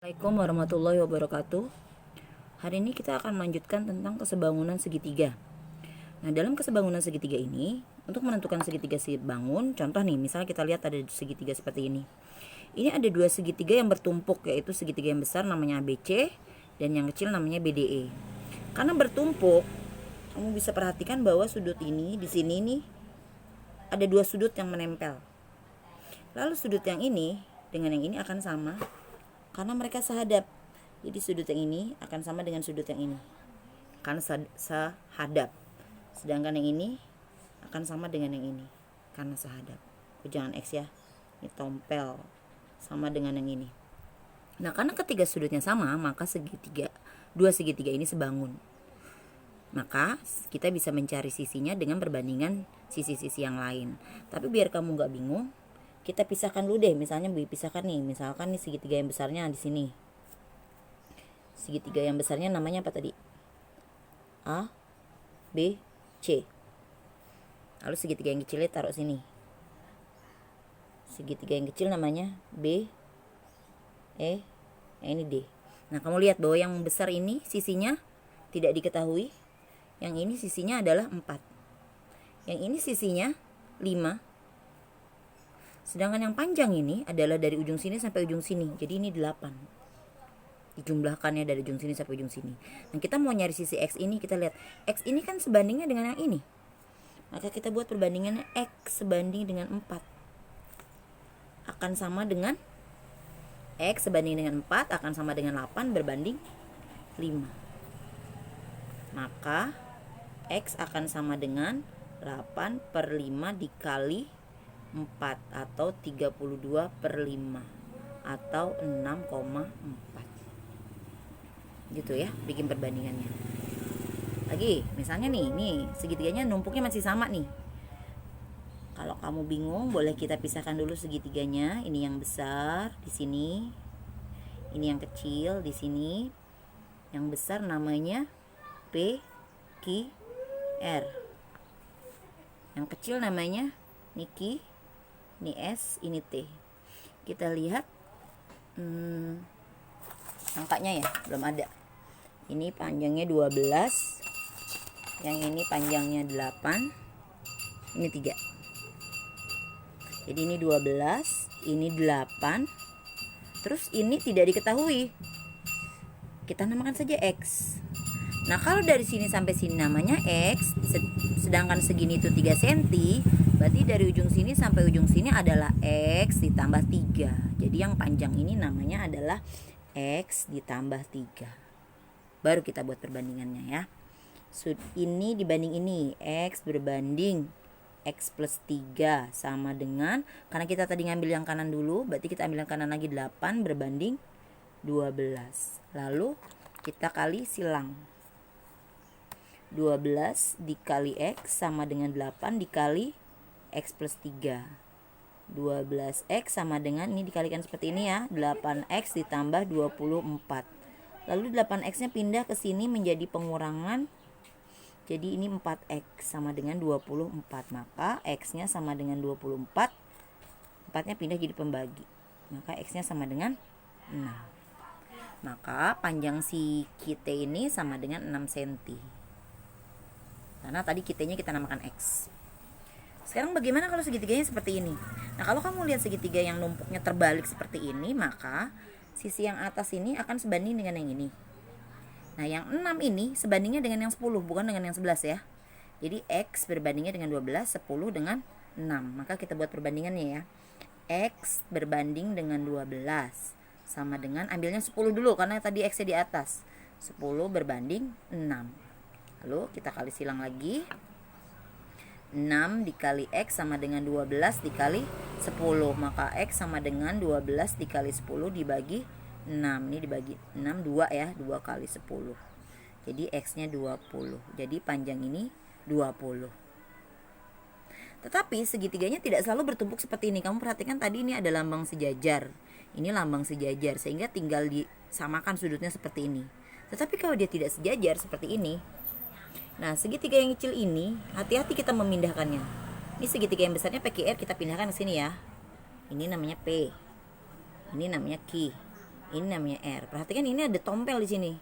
Assalamualaikum warahmatullahi wabarakatuh. Hari ini kita akan melanjutkan tentang kesebangunan segitiga. Nah, dalam kesebangunan segitiga ini, untuk menentukan segitiga sebangun, contoh nih, misalnya kita lihat ada segitiga seperti ini. Ini ada dua segitiga yang bertumpuk, yaitu segitiga yang besar namanya ABC dan yang kecil namanya BDE. Karena bertumpuk, kamu bisa perhatikan bahwa sudut ini di sini nih ada dua sudut yang menempel. Lalu sudut yang ini dengan yang ini akan sama karena mereka sehadap. Jadi sudut yang ini akan sama dengan sudut yang ini karena sehadap. Sedangkan yang ini akan sama dengan yang ini karena sehadap. Jangan X ya, ini tompel sama dengan yang ini. Nah, karena ketiga sudutnya sama, maka dua segitiga ini sebangun. Maka kita bisa mencari sisinya dengan perbandingan sisi-sisi yang lain. Tapi biar kamu gak bingung, kita pisahkan dulu deh. Misalnya pisahkan nih, misalkan nih segitiga yang besarnya di sini. Segitiga yang besarnya namanya apa tadi? A, B, C. Lalu segitiga yang kecilnya taruh sini. Segitiga yang kecil namanya B, E, ini D. Nah, kamu lihat bahwa yang besar ini sisinya tidak diketahui. Yang ini sisinya adalah 4. Yang ini sisinya 5. Sedangkan yang panjang ini adalah dari ujung sini sampai ujung sini. Jadi ini 8. Dijumlahkannya dari ujung sini sampai ujung sini. Nah, kita mau nyari sisi X ini, kita lihat X ini kan sebandingnya dengan yang ini. Maka kita buat perbandingannya X sebanding dengan 4. Akan sama dengan X sebanding dengan 4 akan sama dengan 8 berbanding 5. Maka X akan sama dengan 8/5 dikali 4 atau 32/5 atau 6,4. Gitu ya, bikin perbandingannya. Lagi, misalnya nih segitiganya numpuknya masih sama nih. Kalau kamu bingung, boleh kita pisahkan dulu segitiganya. Ini yang besar di sini. Ini yang kecil di sini. Yang besar namanya P, Q, R. Yang kecil namanya Q, ini S, ini T. Kita lihat angkanya ya, belum ada. Ini panjangnya 12. Yang ini panjangnya 8. Ini 3. Jadi ini 12, ini 8. Terus ini tidak diketahui. Kita namakan saja X. Nah, kalau dari sini sampai sini namanya X, sedangkan segini itu 3 cm, berarti dari ujung sini sampai ujung sini adalah X ditambah 3. Jadi yang panjang ini namanya adalah X ditambah 3. Baru kita buat perbandingannya ya. Ini dibanding ini, X berbanding X plus 3 sama dengan, karena kita tadi ngambil yang kanan dulu, berarti kita ambil yang kanan lagi 8 berbanding 12. Lalu kita kali silang. 12 dikali X sama dengan 8 dikali X plus 3. 12X sama dengan, ini dikalikan seperti ini ya, 8X ditambah 24. Lalu 8X nya pindah ke sini menjadi pengurangan. Jadi ini 4X sama dengan 24. Maka X nya sama dengan 24. 4 nya pindah jadi pembagi. Maka X nya sama dengan 6. Maka panjang si kita ini sama dengan 6 cm. Karena tadi kitanya kita namakan X. Sekarang bagaimana kalau segitiganya seperti ini? Nah, kalau kamu lihat segitiga yang numpuknya terbalik seperti ini, maka sisi yang atas ini akan sebanding dengan yang ini. Nah, yang 6 ini sebandingnya dengan yang 10, bukan dengan yang 11 ya. Jadi X berbandingnya dengan 12, 10 dengan 6. Maka kita buat perbandingannya ya. X berbanding dengan 12 sama dengan, ambilnya 10 dulu karena tadi X-nya di atas. 10 berbanding 6. Lalu kita kali silang lagi. 6 dikali X sama dengan 12 dikali 10. Maka X sama dengan 12 dikali 10 dibagi 6. Ini dibagi 6, 2 ya. 2 kali 10. Jadi X nya 20. Jadi panjang ini 20. Tetapi segitiganya tidak selalu bertumpuk seperti ini. Kamu perhatikan tadi ini ada lambang sejajar. Ini lambang sejajar. Sehingga tinggal disamakan sudutnya seperti ini. Tetapi kalau dia tidak sejajar seperti ini, nah, segitiga yang kecil ini, hati-hati kita memindahkannya. Ini segitiga yang besarnya PQR kita pindahkan ke sini ya. Ini namanya P. Ini namanya Q. Ini namanya R. Perhatikan ini ada tompel di sini.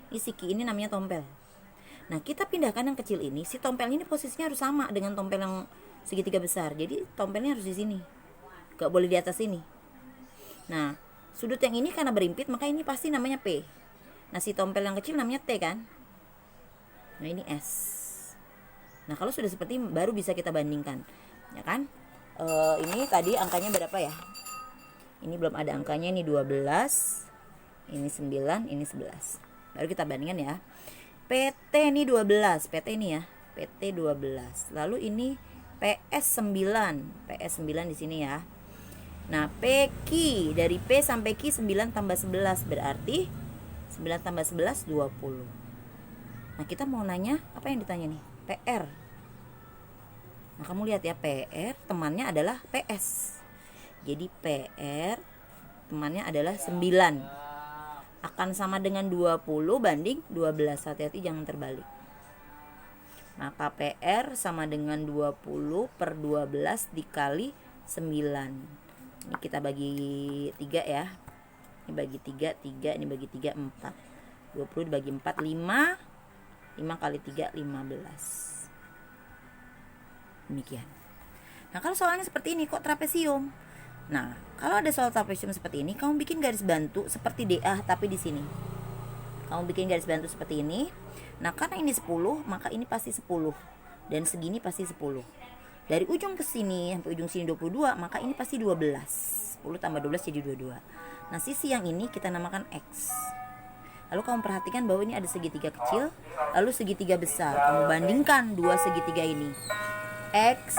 Ini siki ini namanya tompel. Nah, kita pindahkan yang kecil ini, si tompel ini posisinya harus sama dengan tompel yang segitiga besar. Jadi tompelnya harus di sini. Gak boleh di atas ini. Nah, sudut yang ini karena berimpit, maka ini pasti namanya P. Nah, si tompel yang kecil namanya T kan. Nah, ini S. Nah, kalau sudah seperti ini baru bisa kita bandingkan. Ya kan? Ini tadi angkanya berapa ya? Ini belum ada angkanya, ini 12. Ini 9, ini 11. Baru kita bandingkan ya. PT ini 12, PT ini ya. PT 12. Lalu ini PS 9. PS 9 di sini ya. Nah, PQ dari P sampai Q 9 tambah 11 berarti 9 tambah 11 20. Nah, kita mau nanya apa yang ditanya nih? PR. Nah, kamu lihat ya, PR temannya adalah PS. Jadi PR temannya adalah 9. Akan sama dengan 20 banding 12. Hati-hati jangan terbalik. Maka PR sama dengan 20 per 12 dikali 9. Ini kita bagi 3 ya. Ini bagi 3, 3. Ini bagi 3, 4. 20 dibagi 4, 5. 5 kali 3, 15. Demikian. Nah, kalau soalnya seperti ini, kok trapesium? Nah, kalau ada soal trapesium seperti ini, kamu bikin garis bantu seperti DA tapi di sini. Kamu bikin garis bantu seperti ini. Nah, karena ini 10, maka ini pasti 10. Dan segini pasti 10. Dari ujung ke sini sampai ujung sini 22, maka ini pasti 12. 10 tambah 12 jadi 22. Nah, sisi yang ini kita namakan X. Lalu kamu perhatikan bahwa ini ada segitiga kecil, lalu segitiga besar. Kamu bandingkan dua segitiga ini. X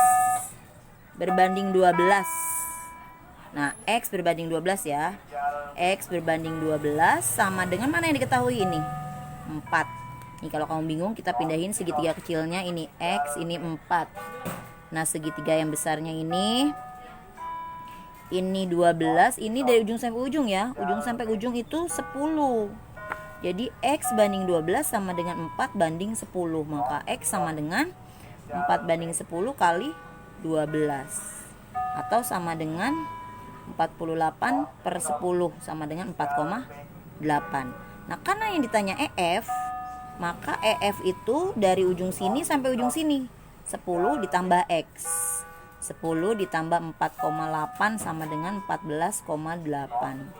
berbanding 12. Nah, X berbanding 12 ya. X berbanding 12 sama dengan mana yang diketahui ini? 4. Nih, kalau kamu bingung, kita pindahin segitiga kecilnya. Ini X, ini 4. Nah, segitiga yang besarnya ini 12. Ini dari ujung sampai ujung ya. Ujung sampai ujung itu 10. Jadi X banding 12 sama dengan 4 banding 10. Maka X sama dengan 4 banding 10 kali 12. Atau sama dengan 48 per 10 sama dengan 4,8. Nah, karena yang ditanya EF, maka EF itu dari ujung sini sampai ujung sini 10 ditambah X. 10 ditambah 4,8 sama dengan 14,8.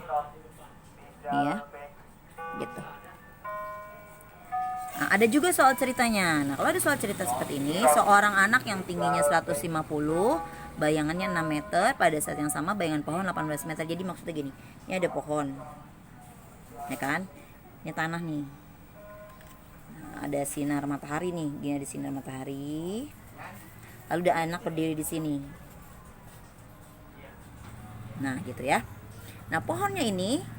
Nih ya. Gitu. Nah, ada juga soal ceritanya. Nah, kalau ada soal cerita seperti ini, seorang anak yang tingginya 150, bayangannya 6 meter, pada saat yang sama bayangan pohon 18 meter. Jadi maksudnya gini, ini ada pohon, ya kan? Ini tanah nih. Nah, ada sinar matahari nih, gini ada sinar matahari. Lalu ada anak berdiri di sini. Nah, gitu ya. Nah, pohonnya ini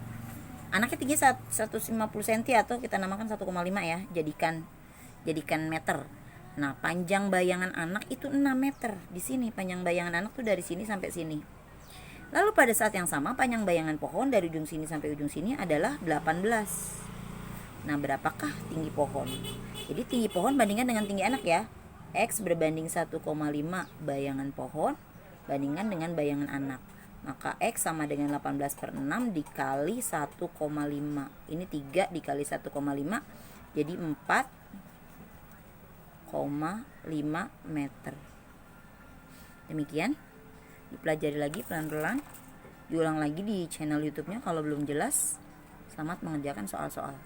anaknya tinggi 150 cm atau kita namakan 1,5 ya, jadikan meter. Nah, panjang bayangan anak itu 6 meter. Di sini panjang bayangan anak tuh dari sini sampai sini. Lalu pada saat yang sama panjang bayangan pohon dari ujung sini sampai ujung sini adalah 18. Nah, berapakah tinggi pohon? Jadi tinggi pohon bandingkan dengan tinggi anak ya. X berbanding 1,5 bayangan pohon bandingkan dengan bayangan anak. Maka X sama dengan 18 per 6 dikali 1,5. Ini 3 dikali 1,5 jadi 4,5 meter. Demikian. Dipelajari lagi pelan-pelan. Diulang lagi di channel YouTube-nya kalau belum jelas. Selamat mengerjakan soal-soal.